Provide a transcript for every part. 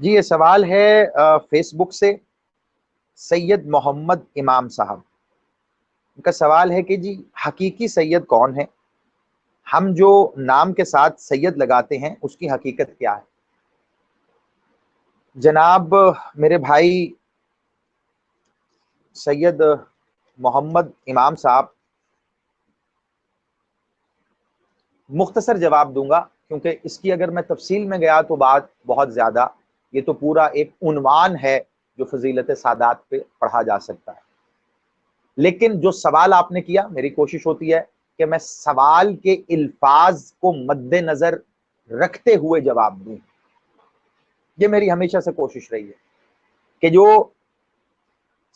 جی یہ سوال ہے فیس بک سے سید محمد امام صاحب ان کا سوال ہے کہ جی حقیقی سید کون ہے؟ ہم جو نام کے ساتھ سید لگاتے ہیں اس کی حقیقت کیا ہے؟ جناب میرے بھائی سید محمد امام صاحب، مختصر جواب دوں گا کیونکہ اس کی اگر میں تفصیل میں گیا تو بات بہت زیادہ، یہ تو پورا ایک عنوان ہے جو فضیلت سادات پہ پڑھا جا سکتا ہے، لیکن جو سوال آپ نے کیا میری کوشش ہوتی ہے کہ میں سوال کے الفاظ کو مد نظر رکھتے ہوئے جواب دوں۔ یہ میری ہمیشہ سے کوشش رہی ہے کہ جو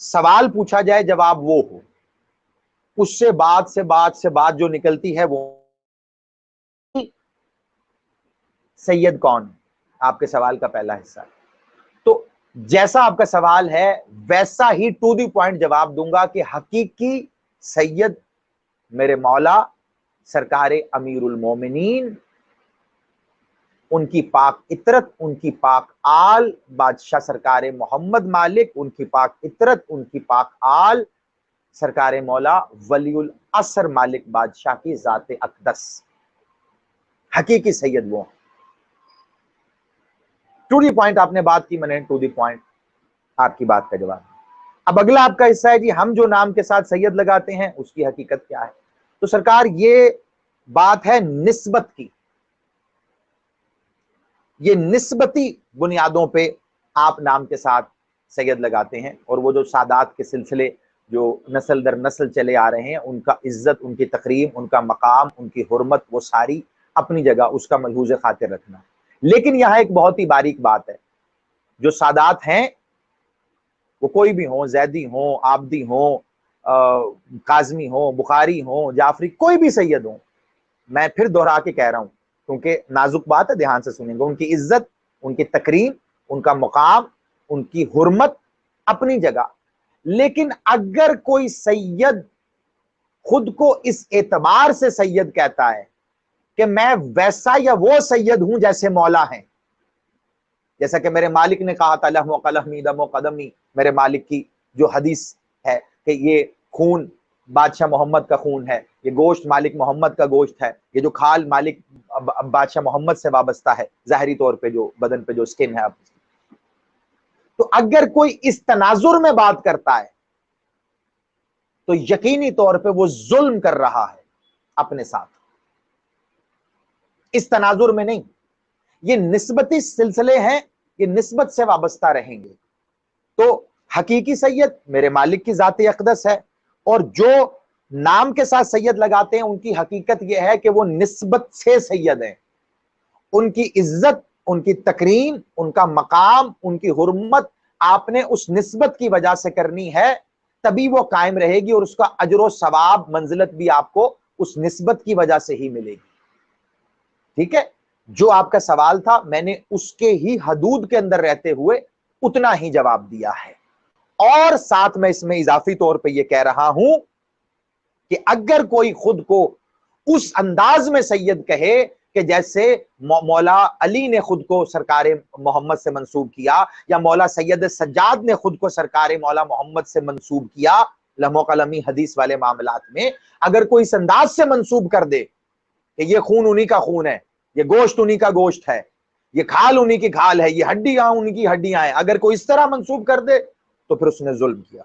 سوال پوچھا جائے جواب وہ ہو، اس سے بات جو نکلتی ہے وہ سید کون ہے، آپ کے سوال کا پہلا حصہ ہے۔ تو جیسا آپ کا سوال ہے ویسا ہی ٹو دی پوائنٹ جواب دوں گا کہ حقیقی سید میرے مولا سرکار امیر المومنین، ان کی پاک عطرت، ان کی پاک آل، بادشاہ سرکار محمد مالک، ان کی پاک عطرت، ان کی پاک آل، سرکار مولا ولی العصر مالک بادشاہ کی ذات اقدس، حقیقی سید وہ۔ ٹو دی پوائنٹ آپ نے بات کی، میں نے ٹو دی پوائنٹ آپ کی بات کا جواب۔ اب اگلا آپ کا حصہ ہے جی ہم جو نام کے ساتھ سید لگاتے ہیں اس کی حقیقت کیا ہے؟ تو سرکار یہ بات ہے نسبت کی، یہ نسبتی بنیادوں پہ آپ نام کے ساتھ سید لگاتے ہیں، اور وہ جو سادات کے سلسلے جو نسل در نسل چلے آ رہے ہیں ان کا عزت، ان کی تکریم، ان کا مقام، ان کی حرمت، وہ ساری اپنی جگہ، اس کا ملحوظ خاطر رکھنا۔ لیکن یہاں ایک بہت ہی باریک بات ہے، جو سادات ہیں وہ کوئی بھی ہوں، زیدی ہوں، عابدی ہوں، کاظمی ہوں، بخاری ہوں، جعفری، کوئی بھی سید ہوں، میں پھر دہرا کے کہہ رہا ہوں کیونکہ نازک بات ہے، دھیان سے سنیں گے، ان کی عزت، ان کی تکریم، ان کا مقام، ان کی حرمت اپنی جگہ۔ لیکن اگر کوئی سید خود کو اس اعتبار سے سید کہتا ہے کہ میں ویسا یا وہ سید ہوں جیسے مولا ہیں، جیسا کہ میرے مالک نے کہا تھا لحم و قلمی دم و قدمی، میرے مالک کی جو حدیث ہے کہ یہ خون بادشاہ محمد کا خون ہے، یہ گوشت مالک محمد کا گوشت ہے، یہ جو کھال مالک بادشاہ محمد سے وابستہ ہے، ظاہری طور پہ جو بدن پہ جو سکن ہے۔ تو اگر کوئی اس تناظر میں بات کرتا ہے تو یقینی طور پہ وہ ظلم کر رہا ہے اپنے ساتھ، اس تناظر میں نہیں۔ یہ نسبتی سلسلے ہیں، یہ نسبت سے وابستہ رہیں گے۔ تو حقیقی سید میرے مالک کی ذات اقدس ہے، اور جو نام کے ساتھ سید لگاتے ہیں ان کی حقیقت یہ ہے کہ وہ نسبت سے سید ہیں، ان کی عزت، ان کی تکریم، ان کا مقام، ان کی حرمت آپ نے اس نسبت کی وجہ سے کرنی ہے، تبھی وہ قائم رہے گی، اور اس کا اجر و ثواب، منزلت بھی آپ کو اس نسبت کی وجہ سے ہی ملے گی۔ ٹھیک ہے، جو آپ کا سوال تھا میں نے اس کے ہی حدود کے اندر رہتے ہوئے اتنا ہی جواب دیا ہے، اور ساتھ میں اس میں اضافی طور پہ یہ کہہ رہا ہوں کہ اگر کوئی خود کو اس انداز میں سید کہے کہ جیسے مولا علی نے خود کو سرکار محمد سے منسوب کیا، یا مولا سید سجاد نے خود کو سرکار مولا محمد سے منسوب کیا لحم و قلمی حدیث والے معاملات میں، اگر کوئی اس انداز سے منسوب کر دے کہ یہ خون انہی کا خون ہے، یہ گوشت انہی کا گوشت ہے، یہ کھال انہی کی کھال ہے، یہ ہڈیاں انہی کی ہڈیاں ہیں، اگر کوئی اس طرح منسوب کر دے تو پھر اس نے ظلم کیا۔